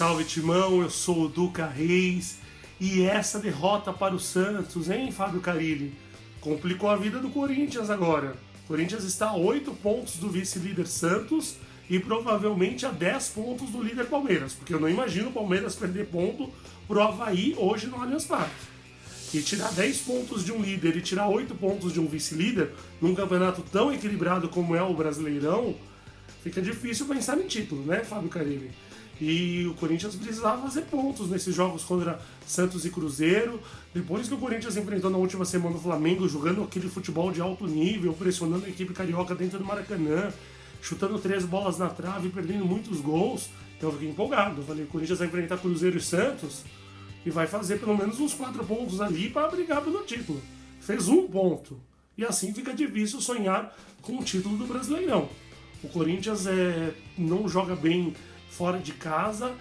Salve Timão, eu sou o Duca Reis e essa derrota para o Santos, hein, Fábio Carilli? Complicou a vida do Corinthians agora. O Corinthians está a 8 pontos do vice-líder Santos e provavelmente a 10 pontos do líder Palmeiras, porque eu não imagino o Palmeiras perder ponto pro Avaí hoje no Allianz Parque. E tirar 10 pontos de um líder e tirar 8 pontos de um vice-líder num campeonato tão equilibrado como é o Brasileirão, fica difícil pensar em título, né, Fábio Carilli? E o Corinthians precisava fazer pontos nesses jogos contra Santos e Cruzeiro. Depois que o Corinthians enfrentou na última semana o Flamengo, jogando aquele futebol de alto nível, pressionando a equipe carioca dentro do Maracanã, chutando 3 bolas na trave e perdendo muitos gols, eu fiquei empolgado. Eu falei, o Corinthians vai enfrentar Cruzeiro e Santos e vai fazer pelo menos uns 4 pontos ali para brigar pelo título. Fez 1 ponto. E assim fica difícil sonhar com o título do Brasileirão. O Corinthians não joga bem fora de casa,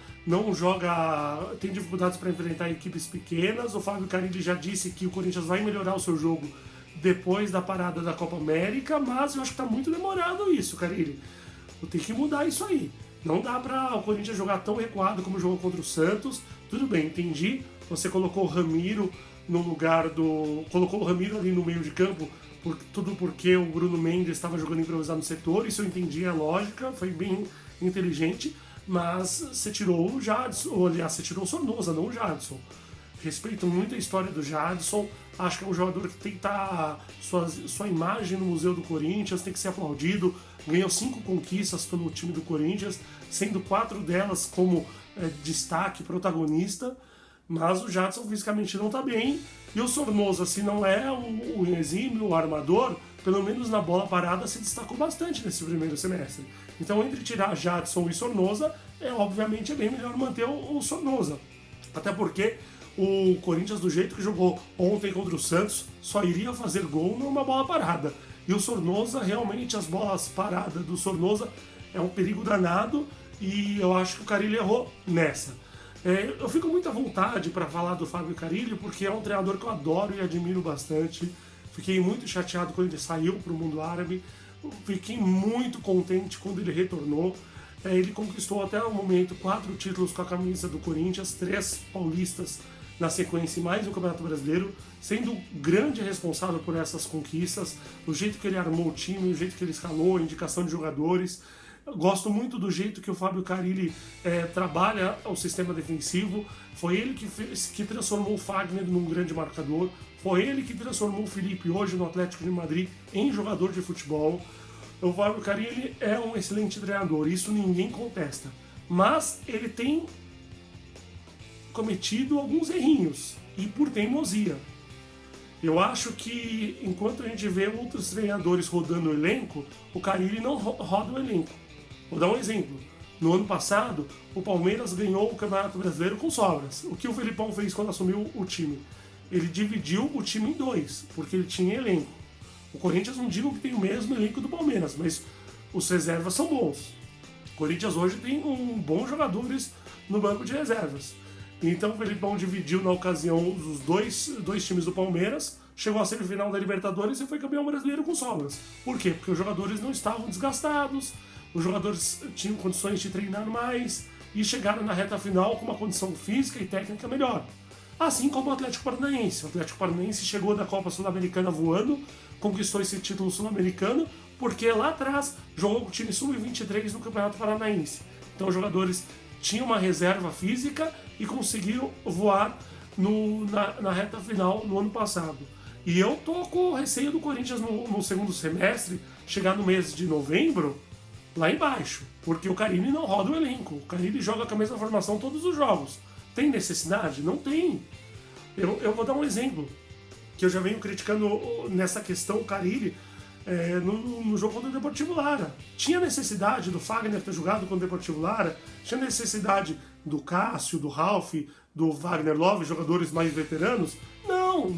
tem dificuldades para enfrentar equipes pequenas. O Fábio Carilli já disse que o Corinthians vai melhorar o seu jogo depois da parada da Copa América, mas eu acho que está muito demorado isso, Carilli. Tem que mudar isso aí. Não dá para o Corinthians jogar tão recuado como jogou contra o Santos. Tudo bem, entendi. Você colocou o Ramiro no lugar do... Colocou o Ramiro ali no meio de campo, tudo porque o Bruno Mendes estava jogando improvisado no setor. Isso eu entendi a lógica, foi bem inteligente. Mas você tirou o Jadson, ou aliás, você tirou o Sornosa, não o Jadson. Respeito muito a história do Jadson, acho que é um jogador que tem que estar sua imagem no Museu do Corinthians, tem que ser aplaudido. Ganhou 5 conquistas pelo time do Corinthians, sendo 4 delas como destaque, protagonista. Mas o Jadson fisicamente não está bem. E o Sornosa, se não é o exímio, o armador, pelo menos na bola parada se destacou bastante nesse primeiro semestre. Então, entre tirar Jadson e Sornosa, obviamente é bem melhor manter o Sornosa. Até porque o Corinthians, do jeito que jogou ontem contra o Santos, só iria fazer gol numa bola parada. E o Sornosa, realmente, as bolas paradas do Sornosa é um perigo danado e eu acho que o Carilli errou nessa. Eu fico muito à vontade para falar do Fábio Carilli porque é um treinador que eu adoro e admiro bastante. Fiquei muito chateado quando ele saiu para o mundo árabe. Fiquei muito contente quando ele retornou. Ele conquistou até o momento 4 títulos com a camisa do Corinthians, 3 paulistas na sequência e mais um Campeonato Brasileiro, sendo o grande responsável por essas conquistas, o jeito que ele armou o time, o jeito que ele escalou, a indicação de jogadores. Gosto muito do jeito que o Fábio Carilli trabalha o sistema defensivo. Foi ele que transformou o Fagner num grande marcador. Foi ele que transformou o Felipe hoje no Atlético de Madrid em jogador de futebol. O Fábio Carilli é um excelente treinador, isso ninguém contesta. Mas ele tem cometido alguns errinhos, e por teimosia. Eu acho que enquanto a gente vê outros treinadores rodando o elenco, o Carilli não roda o elenco. Vou dar um exemplo. No ano passado, o Palmeiras ganhou o Campeonato Brasileiro com sobras. O que o Felipão fez quando assumiu o time? Ele dividiu o time em 2, porque ele tinha elenco. O Corinthians não digo que tem o mesmo elenco do Palmeiras, mas os reservas são bons. O Corinthians hoje tem bons jogadores no banco de reservas. Então o Felipão dividiu na ocasião os dois times do Palmeiras, chegou à semifinal da Libertadores e foi campeão brasileiro com sobras. Por quê? Porque os jogadores não estavam desgastados, os jogadores tinham condições de treinar mais e chegaram na reta final com uma condição física e técnica melhor. Assim como o Atlético Paranaense. O Atlético Paranaense chegou da Copa Sul-Americana voando, conquistou esse título sul-americano, porque lá atrás jogou com o time sub-23 no Campeonato Paranaense. Então os jogadores tinham uma reserva física e conseguiram voar na reta final no ano passado. E eu tô com receio do Corinthians no segundo semestre, chegar no mês de novembro, lá embaixo. Porque o Carilli não roda o elenco. O Carilli joga com a mesma formação todos os jogos. Tem necessidade? Não tem. Eu vou dar um exemplo, que eu já venho criticando nessa questão o Carilli no jogo contra o Deportivo Lara. Tinha necessidade do Fagner ter jogado contra o Deportivo Lara? Tinha necessidade do Cássio, do Ralf, do Wagner Love, jogadores mais veteranos?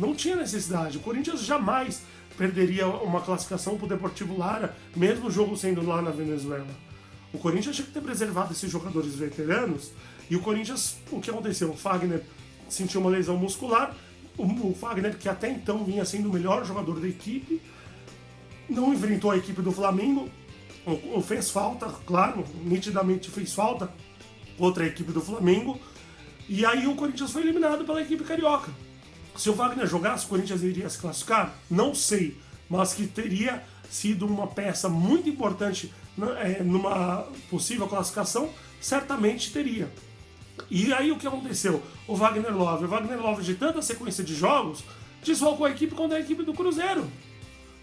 Não tinha necessidade. O Corinthians jamais perderia uma classificação para o Deportivo Lara, mesmo o jogo sendo lá na Venezuela. O Corinthians tinha que ter preservado esses jogadores veteranos. E o Corinthians, o que aconteceu? O Fagner sentiu uma lesão muscular. O Fagner, que até então vinha sendo o melhor jogador da equipe, não enfrentou a equipe do Flamengo. Fez falta, claro, nitidamente fez falta. contra a equipe do Flamengo, e aí o Corinthians foi eliminado pela equipe carioca. Se o Wagner jogasse, o Corinthians iria se classificar? Não sei, mas que teria sido uma peça muito importante numa possível classificação, certamente teria. E aí o que aconteceu? O Wagner Love, de tanta sequência de jogos, desfalcou a equipe contra a equipe do Cruzeiro.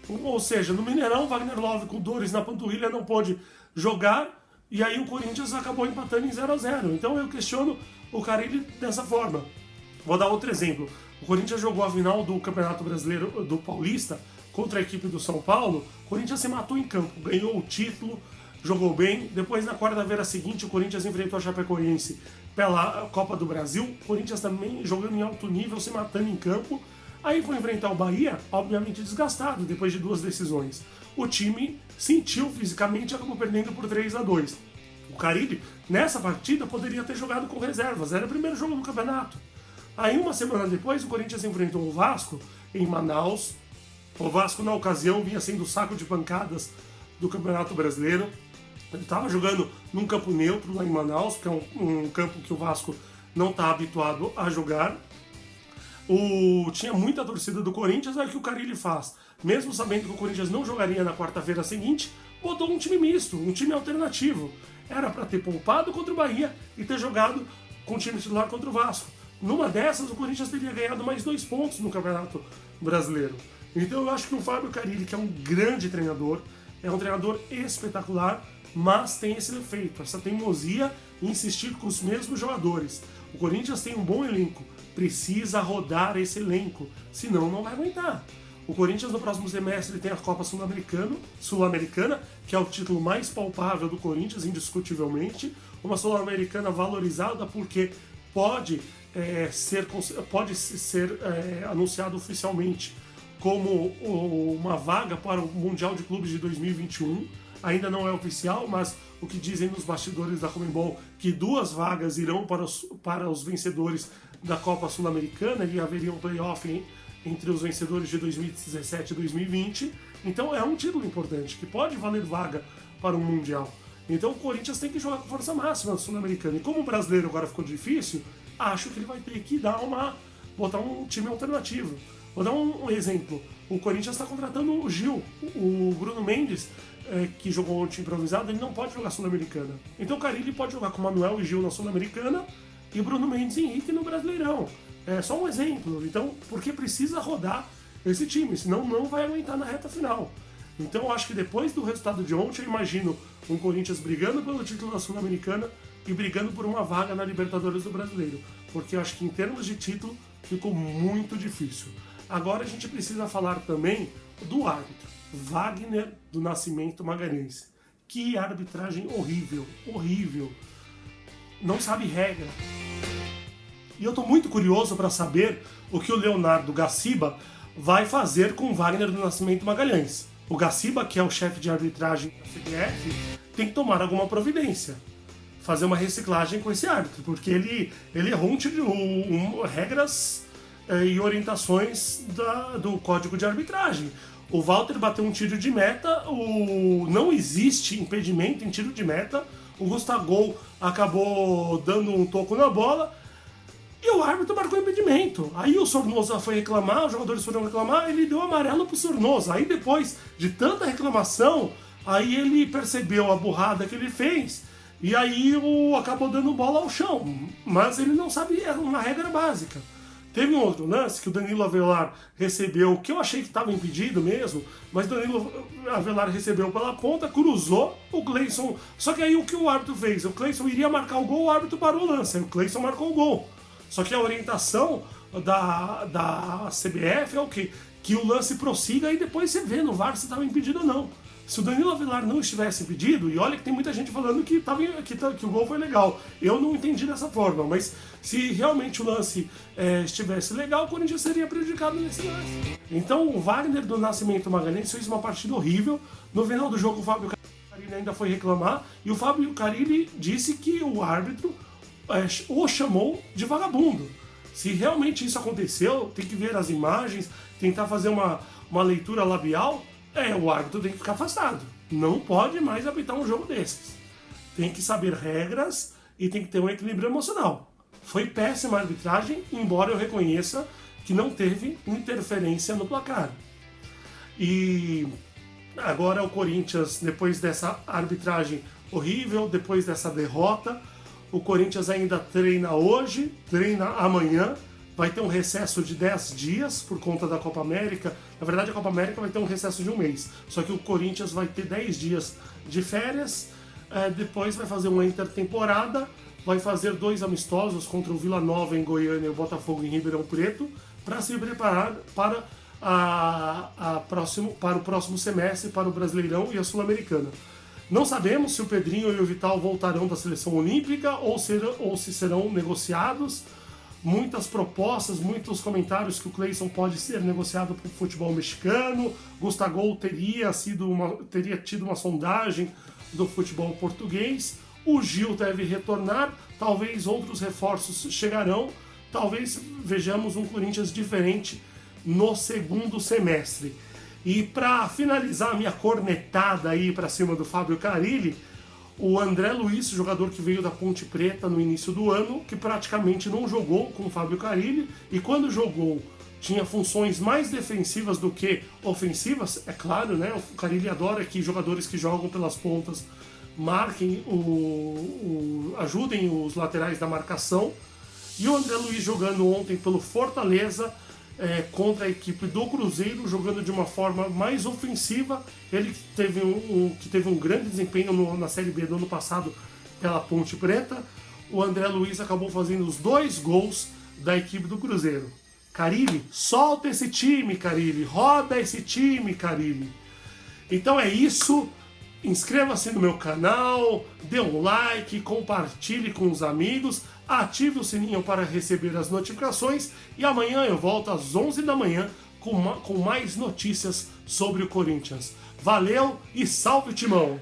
Ou seja, no Mineirão, Wagner Love com dores na panturrilha não pôde jogar, e aí o Corinthians acabou empatando em 0-0. Então eu questiono o Carille dessa forma. Vou dar outro exemplo. O Corinthians jogou a final do Campeonato Brasileiro do Paulista contra a equipe do São Paulo. O Corinthians se matou em campo, ganhou o título, jogou bem. Depois, na quarta-feira seguinte, o Corinthians enfrentou a Chapecoense pela Copa do Brasil. O Corinthians também jogando em alto nível, se matando em campo. Aí foi enfrentar o Bahia, obviamente desgastado, depois de 2 decisões. O time sentiu fisicamente e acabou perdendo por 3-2. O Carille, nessa partida, poderia ter jogado com reservas. Era o primeiro jogo do campeonato. Aí, uma semana depois, o Corinthians enfrentou o Vasco em Manaus. O Vasco, na ocasião, vinha sendo o saco de pancadas do Campeonato Brasileiro. Ele estava jogando num campo neutro lá em Manaus, que é um campo que o Vasco não está habituado a jogar. Tinha muita torcida do Corinthians, aí o que o Carille faz? Mesmo sabendo que o Corinthians não jogaria na quarta-feira seguinte, botou um time misto, um time alternativo. Era para ter poupado contra o Bahia e ter jogado com o time titular contra o Vasco. Numa dessas, o Corinthians teria ganhado mais 2 pontos no Campeonato Brasileiro. Então eu acho que o Fábio Carille, que é um grande treinador, é um treinador espetacular, mas tem esse defeito, essa teimosia em insistir com os mesmos jogadores. O Corinthians tem um bom elenco, precisa rodar esse elenco, senão não vai aguentar. O Corinthians no próximo semestre tem a Copa Sul-Americana, que é o título mais palpável do Corinthians, indiscutivelmente. Uma Sul-Americana valorizada porque pode ser anunciado oficialmente como uma vaga para o Mundial de Clubes de 2021. Ainda não é oficial, mas o que dizem nos bastidores da Conmebol, que 2 vagas irão para os vencedores da Copa Sul-Americana e haveria um playoff entre os vencedores de 2017 e 2020. Então é um título importante, que pode valer vaga para um Mundial. Então o Corinthians tem que jogar com força máxima na Sul-Americana. E como o brasileiro agora ficou difícil, acho que ele vai ter que botar um time alternativo. Vou dar um exemplo. O Corinthians está contratando o Gil, o Bruno Mendes, que jogou ontem improvisado, ele não pode jogar Sul-Americana. Então o Carille pode jogar com Manuel e Gil na Sul-Americana e Bruno Mendes e Henrique no Brasileirão. É só um exemplo. Então, porque precisa rodar esse time, senão não vai aguentar na reta final. Então eu acho que depois do resultado de ontem, eu imagino um Corinthians brigando pelo título da Sul-Americana e brigando por uma vaga na Libertadores do Brasileiro. Porque eu acho que em termos de título ficou muito difícil. Agora a gente precisa falar também do árbitro, Wagner do Nascimento Magalhães. Que arbitragem horrível, horrível. Não sabe regra. E eu estou muito curioso para saber o que o Leonardo Gaciba vai fazer com o Wagner do Nascimento Magalhães. O Gaciba, que é o chefe de arbitragem da CBF, tem que tomar alguma providência. Fazer uma reciclagem com esse árbitro, porque ele errou regras e orientações do Código de Arbitragem. O Walter bateu um tiro de meta, não existe impedimento em tiro de meta, o Gustavo acabou dando um toco na bola e o árbitro marcou impedimento. Aí o Sornosa foi reclamar, os jogadores foram reclamar, ele deu amarelo pro Sornosa. Aí depois de tanta reclamação, aí ele percebeu a burrada que ele fez e aí acabou dando bola ao chão. Mas ele não sabia uma regra básica. Teve um outro lance que o Danilo Avelar recebeu, que eu achei que estava impedido mesmo, mas o Danilo Avelar recebeu pela ponta, cruzou, o Cleison... Só que aí o que o árbitro fez? O Cleison iria marcar o gol, o árbitro parou o lance, aí o Cleison marcou o gol. Só que a orientação da CBF é o quê? Que o lance prossiga e depois você vê no VAR se estava impedido ou não. Se o Danilo Avelar não estivesse impedido, e olha que tem muita gente falando que o gol foi legal, eu não entendi dessa forma, mas se realmente o lance estivesse legal, o Corinthians seria prejudicado nesse lance. Então o Wagner do Nascimento Magalhães fez uma partida horrível. No final do jogo o Fábio Carille ainda foi reclamar, e o Fábio Carille disse que o árbitro o chamou de vagabundo. Se realmente isso aconteceu, tem que ver as imagens, tentar fazer uma leitura labial. O árbitro tem que ficar afastado. Não pode mais apitar um jogo desses. Tem que saber regras e tem que ter um equilíbrio emocional. Foi péssima a arbitragem, embora eu reconheça que não teve interferência no placar. E agora o Corinthians, depois dessa arbitragem horrível, depois dessa derrota, o Corinthians ainda treina hoje, treina amanhã, vai ter um recesso de 10 dias por conta da Copa América. Na verdade, a Copa América vai ter um recesso de um mês, só que o Corinthians vai ter 10 dias de férias, depois vai fazer uma intertemporada, vai fazer 2 amistosos contra o Vila Nova em Goiânia e o Botafogo em Ribeirão Preto, para se preparar para para o próximo semestre, para o Brasileirão e a Sul-Americana. Não sabemos se o Pedrinho e o Vital voltarão da seleção olímpica ou se serão negociados. Muitas propostas, muitos comentários que o Cleison pode ser negociado para o futebol mexicano. Gustavo teria tido uma sondagem do futebol português. O Gil deve retornar, talvez outros reforços chegarão, talvez vejamos um Corinthians diferente no segundo semestre. E para finalizar a minha cornetada aí para cima do Fábio Carille, o André Luiz, jogador que veio da Ponte Preta no início do ano, que praticamente não jogou com o Fábio Carille, e quando jogou tinha funções mais defensivas do que ofensivas, é claro, né? O Carille adora que jogadores que jogam pelas pontas marquem, ajudem os laterais da marcação. E o André Luiz jogando ontem pelo Fortaleza, contra a equipe do Cruzeiro, jogando de uma forma mais ofensiva. Ele que teve um grande desempenho na Série B do ano passado pela Ponte Preta. O André Luiz acabou fazendo os 2 gols da equipe do Cruzeiro. Carille, solta esse time, Carille, roda esse time, Carille. Então é isso. Inscreva-se no meu canal, dê um like, compartilhe com os amigos, ative o sininho para receber as notificações e amanhã eu volto às 11 da manhã com mais notícias sobre o Corinthians. Valeu e salve o Timão!